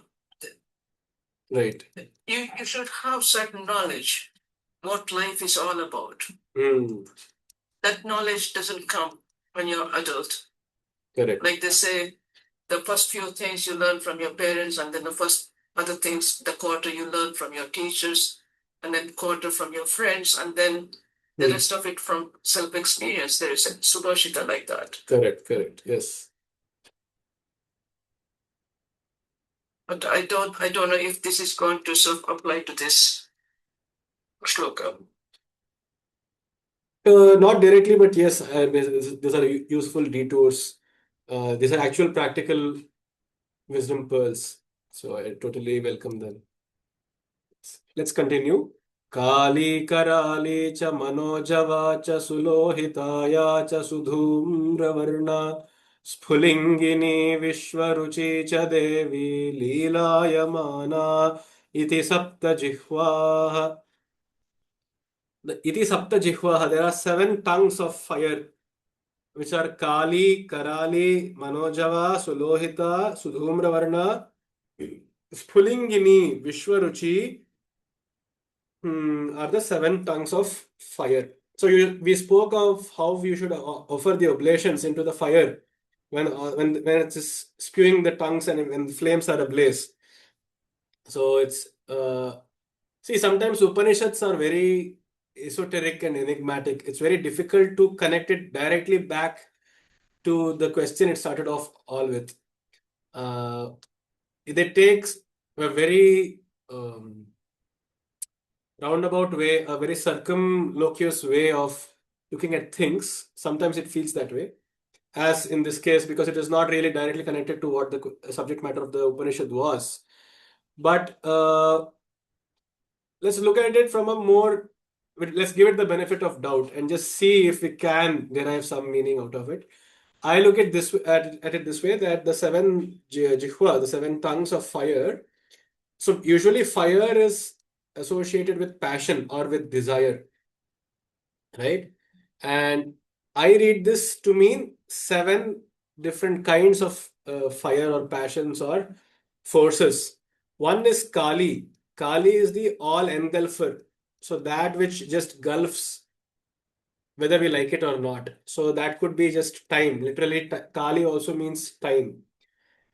Speaker 1: Right.
Speaker 2: you should have certain knowledge what life is all about.
Speaker 1: Hmm.
Speaker 2: That knowledge doesn't come when you're adult.
Speaker 1: Correct.
Speaker 2: Like they say, the first few things you learn from your parents, and then the first other things, the quarter you learn from your teachers, and then quarter from your friends, and then the rest of it from self-experience. There is a subhashita like that.
Speaker 1: Correct. Yes.
Speaker 2: But I don't know if this is going to sort of apply to this shloka.
Speaker 1: Not directly, but yes, these are useful detours. These are actual practical wisdom pearls. So I totally welcome them. Let's continue. Kali karali cha manojava cha sulohitaya cha sudhumravarna स्फुलिंगिनी विश्वरुचि च देवी लीलायमाना इति सप्तजिह्वाः. The iti sapta jihvaha, there are 7 tongues of fire, which are Kali, Karali, Manojava, Sulohita, Sudhumravarna, Spulingini, Vishwaruchi, are the 7 tongues of fire. So we spoke of how we should offer the oblations into the fire when it is spewing the tongues and when the flames are ablaze. So it's see, sometimes Upanishads are very esoteric and enigmatic. It's very difficult to connect it directly back to the question it started off all with. It takes a very roundabout way, a very circumlocuous way of looking at things. Sometimes it feels that way, as in this case, because it is not really directly connected to what the subject matter of the Upanishad was. But let's look at it from a more, let's give it the benefit of doubt and just see if we can derive some meaning out of it. I look at this at it this way, that the 7 jihva, the 7 tongues of fire. So usually fire is associated with passion or with desire, right? And I read this to mean 7 different kinds of fire or passions or forces. One is Kali. Kali is the all engulfer. So that which just gulfs whether we like it or not. So that could be just time. Literally, Kali also means time.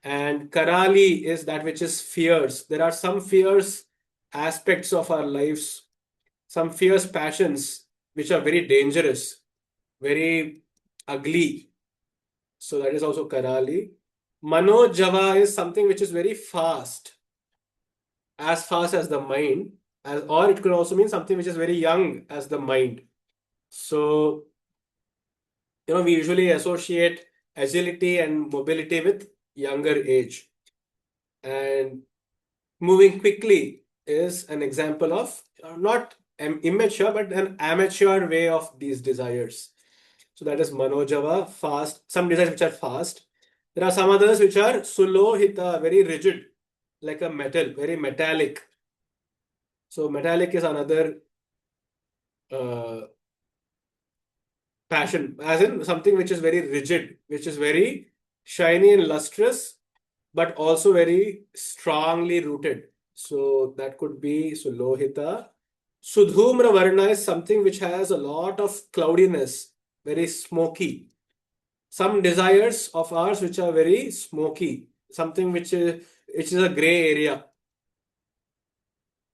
Speaker 1: And Karali is that which is fierce. There are some fierce aspects of our lives, some fierce passions which are very dangerous, very ugly. So that is also Karali. Manojava is something which is very fast, as fast as the mind, or it could also mean something which is very young as the mind. So, we usually associate agility and mobility with younger age. And moving quickly is an example of not immature, but an amateur way of these desires. So that is Manojava, fast. Some desires which are fast. There are some others which are Sulohita, very rigid, like a metal, very metallic. So metallic is another uh, passion, as in something which is very rigid, which is very shiny and lustrous, but also very strongly rooted. So that could be Sulohita. Sudhumra Varna is something which has a lot of cloudiness, very smoky. Some desires of ours which are very smoky, something which is a gray area.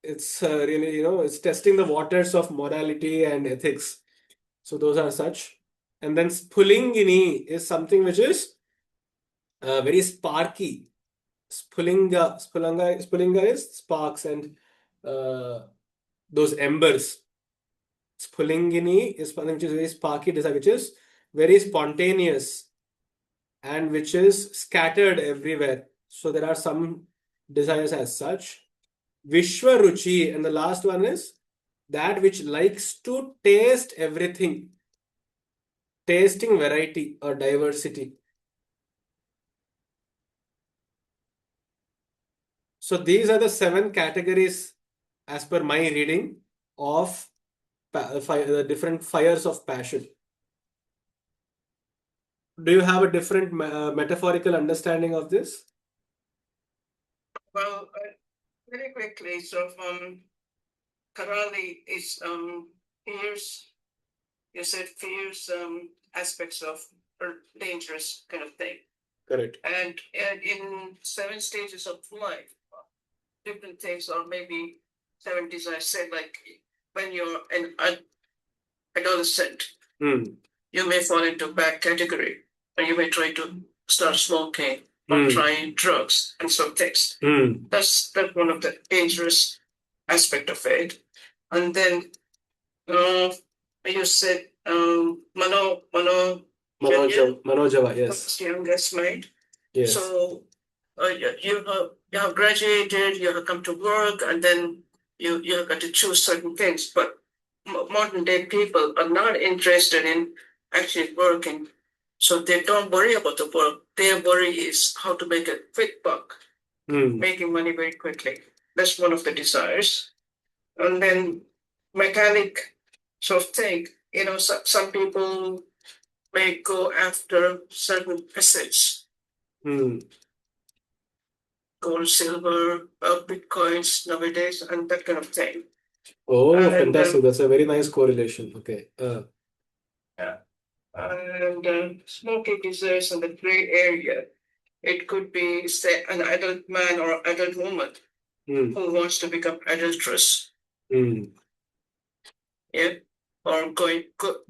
Speaker 1: It's really, it's testing the waters of morality and ethics. So those are such. And then Spulingini is something which is very sparky. Spulinga is sparks and those embers. Spulingini is something which is very sparky desire, which is very spontaneous and which is scattered everywhere. So there are some desires as such. Vishwaruchi, and the last one is that which likes to taste everything, tasting variety or diversity. So these are the 7 categories as per my reading of the different fires of passion. Do you have a different metaphorical understanding of this?
Speaker 2: Well, very quickly, so Karali is fears. You said fears aspects of dangerous kind of thing.
Speaker 1: Correct.
Speaker 2: And in 7 stages of life, different things, or maybe 70s, I said, like when you're an adolescent, you may fall into bad category, and you may try to start smoking or trying drugs and some things. That's one of the dangerous aspect of it. And then you said
Speaker 1: Manojava, yes.
Speaker 2: first youngest mate.
Speaker 1: Yes.
Speaker 2: So you have graduated, you have come to work, and then you have got to choose certain things. But modern day people are not interested in actually working, so they don't worry about the work. Their worry is how to make a quick buck, making money very quickly. That's one of the desires. And then mechanic sort of thing. Some people may go after certain assets, gold, silver, bitcoins nowadays, and that kind of thing.
Speaker 1: Oh, fantastic. That's a very nice correlation. Okay.
Speaker 2: Yeah. And smoking desires in the gray area. It could be, say, an adult man or adult woman who wants to become adulterous. Yeah. Or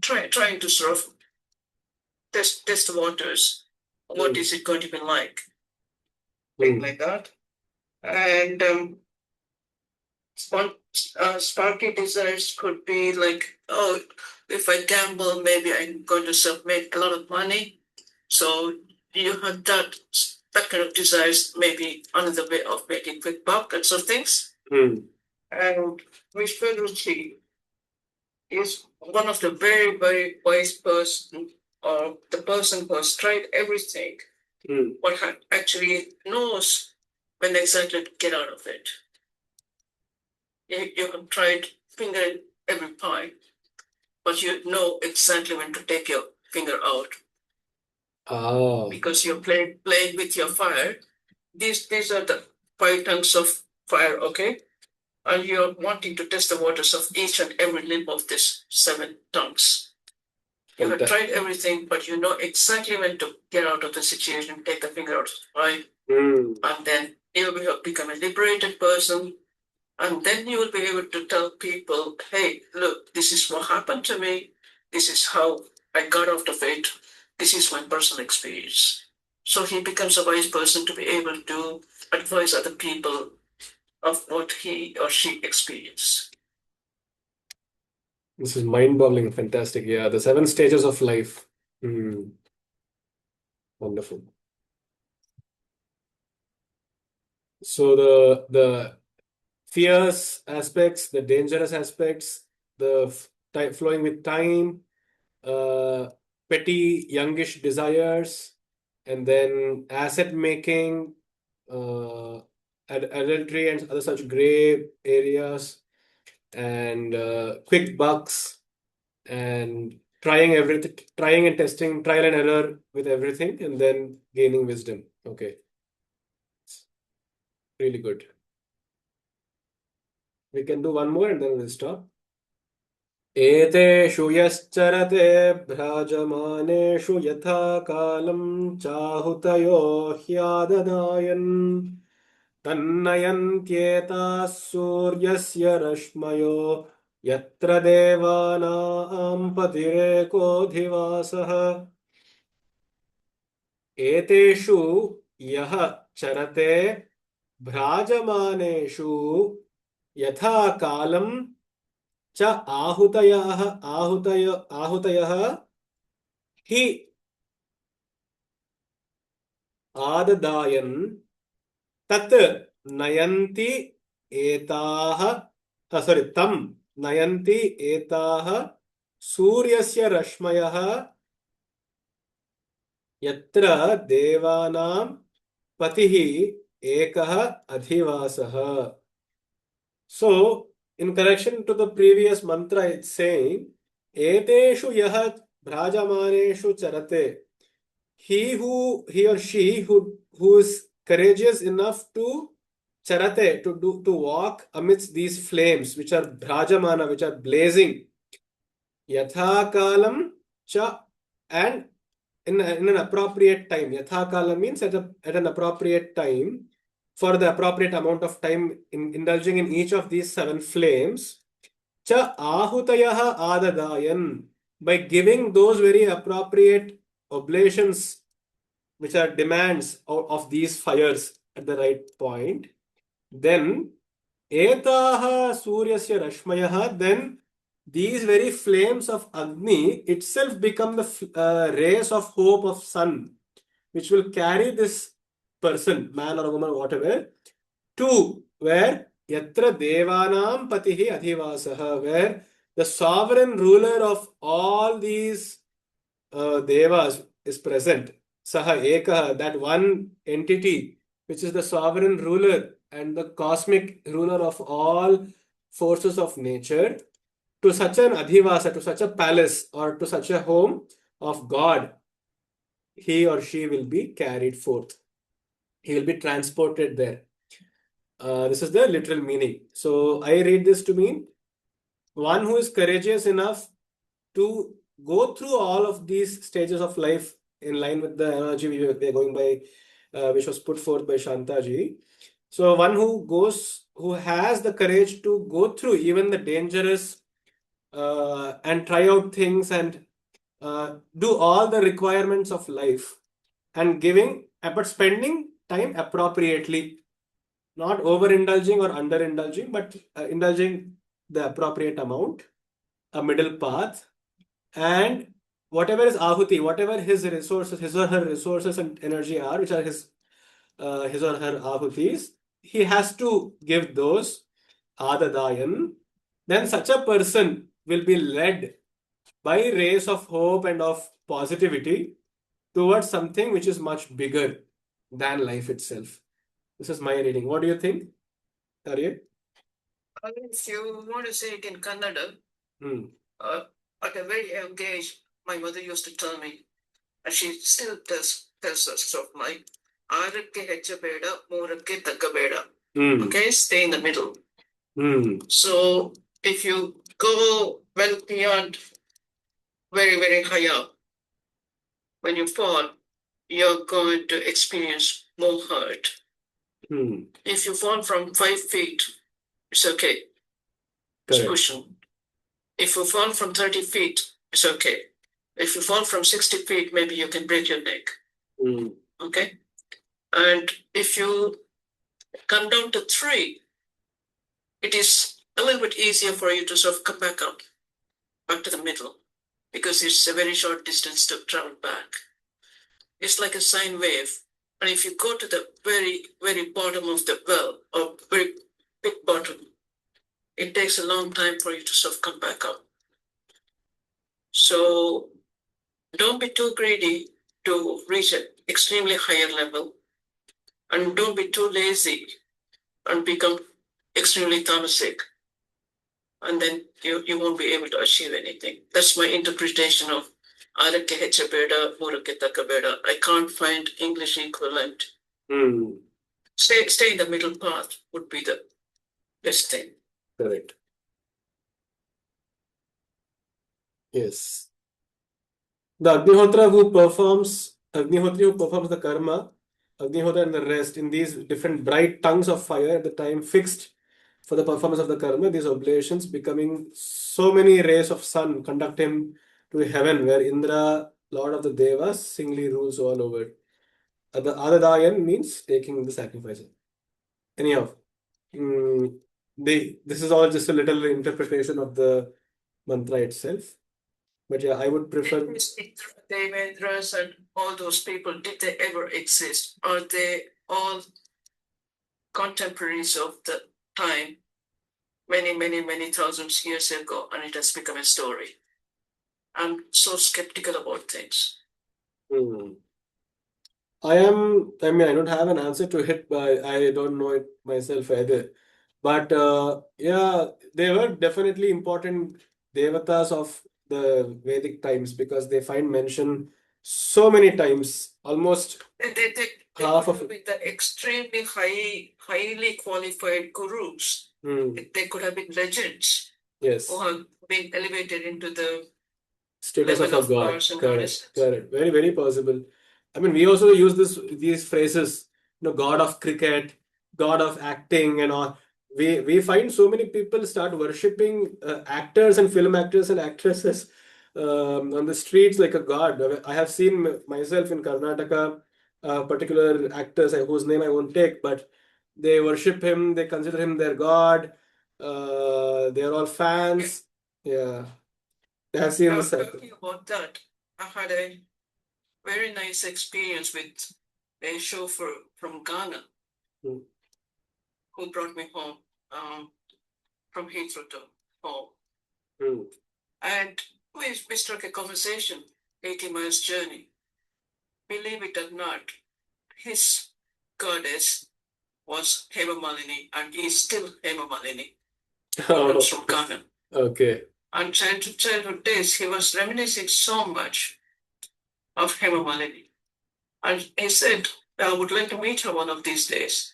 Speaker 2: trying to sort of test the waters. What is it going to be like? Things like that. And sparky desires could be like, oh, if I gamble, maybe I'm going to make a lot of money. So you have that kind of desires, maybe another way of making quick buck and some things. And spirituality is one of the very, very wise person, or the person who has tried everything, but actually knows when exactly to get out of it. You have tried finger in every pie, but you know exactly when to take your finger out.
Speaker 1: Oh.
Speaker 2: Because you're playing with your fire. These are the 5 tongues of fire, okay? And you're wanting to test the waters of each and every limb of these 7 tongues. You have tried everything, but you know exactly when to get out of the situation, take the finger out, right? And then you will become a liberated person. And then you will be able to tell people, hey, look, this is what happened to me. This is how I got out of it. This is my personal experience. So he becomes a wise person to be able to advise other people of what he or she experienced.
Speaker 1: This is mind-boggling, fantastic. Yeah, the 7 stages of life. Wonderful. So the fierce aspects, the dangerous aspects, the flowing with time, petty youngish desires, and then asset making, adultery and other such gray areas, and quick bucks, and trying everything, trying and testing, trial and error with everything, and then gaining wisdom. Okay. Really good. We can do one more and then we'll stop. एतेषु यश्चरते भ्राजमानेषु यथा कालं चाहुतयो ह्याददायन् तन्नयन्त्येताः सूर्यस्य रश्मयो यत्र देवानां पतिरेकोऽधिवासः एतेषु यः चरते भ्राजमानेषु यथा कालं च आहुतयः हि आददायन् तत् नयन्ति एताः तं नयन्ति एताः सूर्यस्य रश्मयः यत्र देवानां पतिः एकः अधिवासः. So in correction to the previous mantra, it's saying, Eteshu yahat bhrajamaneshu charate. He or she who is courageous enough to charate, to walk amidst these flames which are bhrajamana, which are blazing, yatha kalam cha, and in an appropriate time. Yatha kalam means at an appropriate time, for the appropriate amount of time, indulging in each of these 7 flames. Cha ahutayaha adadayan, by giving those very appropriate oblations which are demands of these fires at the right point, then etaha suryasya rashmayaha, then these very flames of Agni itself become the rays of hope of sun, which will carry this person, man or woman, whatever, to where yatra devanam patihi adhivasaha, where the sovereign ruler of all these devas is present. Saha Ekaha, that one entity which is the sovereign ruler and the cosmic ruler of all forces of nature, to such an adhivasa, to such a palace or to such a home of God, he or she will be carried forth. He will be transported there. This is the literal meaning. So I read this to mean one who is courageous enough to go through all of these stages of life in line with the energy we are going by, which was put forth by Shantaji. So one who has the courage to go through even the dangerous and try out things and do all the requirements of life, and but spending time appropriately, not overindulging or underindulging, but indulging the appropriate amount, a middle path, and whatever is ahuti, whatever his resources, his or her resources and energy are, which are his or her ahutis, he has to give those adadayan. Then such a person will be led by rays of hope and of positivity towards something which is much bigger than life itself. This is my reading. What do you think, Arya?
Speaker 2: If you want to say it in Kannada,
Speaker 1: Hmm.
Speaker 2: at a very young age, my mother used to tell me, and she still tells us of my Arakke hechabeda, morakke takkabeda. Okay, stay in the middle. So if you go well beyond very, very high up, when you fall, you're going to experience more hurt. If you fall from 5 feet, it's okay. It's
Speaker 1: Correct.
Speaker 2: cushion. If you fall from 30 feet, it's okay. If you fall from 60 feet, maybe you can break your neck. Okay? And if you come down to 3, it is a little bit easier for you to sort of come back up, back to the middle, because it's a very short distance to travel back. It's like a sine wave. And if you go to the very, very bottom of the well, or very big bottom, it takes a long time for you to sort of come back up. So don't be too greedy to reach an extremely higher level, and don't be too lazy and become extremely tamasic, and then you won't be able to achieve anything. That's my interpretation of Arakke hechabeda, morakke takkabeda. I can't find English equivalent. Stay in the middle path would be the best thing.
Speaker 1: Correct. Yes. The Agnihotri who performs the karma, Agnihotra and the rest in these different bright tongues of fire at the time fixed for the performance of the karma, these oblations becoming so many rays of sun conduct him to heaven, where Indra, Lord of the Devas, singly rules all over. The Adadayan means taking the sacrifice. Anyhow, this is all just a little interpretation of the mantra itself. But yeah, I would prefer.
Speaker 2: Devendras and all those people, did they ever exist? Are they all contemporaries of the time, many, many, many thousands years ago, and it has become a story? I'm so skeptical about things.
Speaker 1: I don't have an answer to it, but I don't know it myself either. But yeah, they were definitely important devatas of the Vedic times because they find mention so many times, almost
Speaker 2: They
Speaker 1: half
Speaker 2: could
Speaker 1: of
Speaker 2: have been the extremely highly qualified gurus. They could have been legends
Speaker 1: yes,
Speaker 2: who have been elevated into the
Speaker 1: status of
Speaker 2: level
Speaker 1: a
Speaker 2: of
Speaker 1: god.
Speaker 2: gods and
Speaker 1: Correct,
Speaker 2: goddesses.
Speaker 1: correct. Very, very possible. I mean, we also use these phrases, god of cricket, god of acting, and all. We find so many people start worshipping actors and film actors and actresses on the streets like a god. I have seen myself in Karnataka, particular actors whose name I won't take, but they worship him, they consider him their god. They're all fans. Yeah, I have seen
Speaker 2: Now,
Speaker 1: this happen.
Speaker 2: talking about that, I had a very nice experience with a chauffeur from Ghana
Speaker 1: Hmm.
Speaker 2: who brought me home from Heathrow to home. And we struck a conversation, 80 miles journey. Believe it or not, his goddess was Hema Malini, and he is still Hema Malini, who comes from Ghana.
Speaker 1: Okay.
Speaker 2: And childhood days, he was reminiscing so much of Hema Malini. And he said, I would like to meet her one of these days.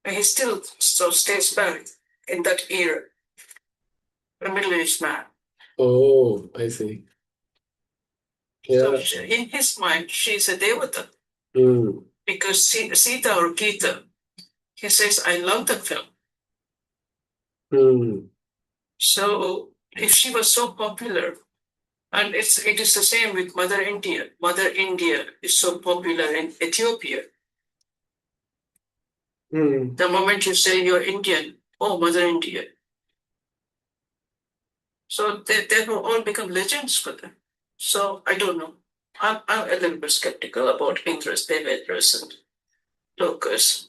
Speaker 2: And he still stays back in that era, a middle-aged man.
Speaker 1: Oh, I see. Yeah.
Speaker 2: So in his mind, she's a devata.
Speaker 1: Mm.
Speaker 2: Because Sita or Gita, he says, I love the film.
Speaker 1: Mm.
Speaker 2: So if she was so popular, and it is the same with Mother India. Mother India is so popular in Ethiopia. The moment you say you're Indian, oh, Mother India. So they have all become legends for them. So I don't know. I'm a little bit skeptical about Indras, Devendras, and Lokas.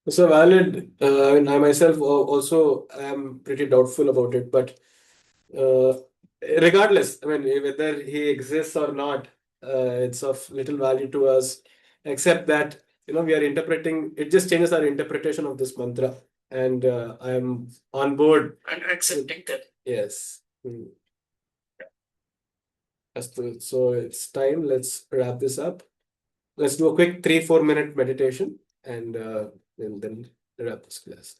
Speaker 1: It's a valid. I mean, I myself also am pretty doubtful about it, but uh, regardless, I mean, whether he exists or not, it's of little value to us, except that we are interpreting. It just changes our interpretation of this mantra, and I am on board.
Speaker 2: And accepting that.
Speaker 1: Yes. So it's time. Let's wrap this up. Let's do a quick 3-4 minute meditation and then wrap this class.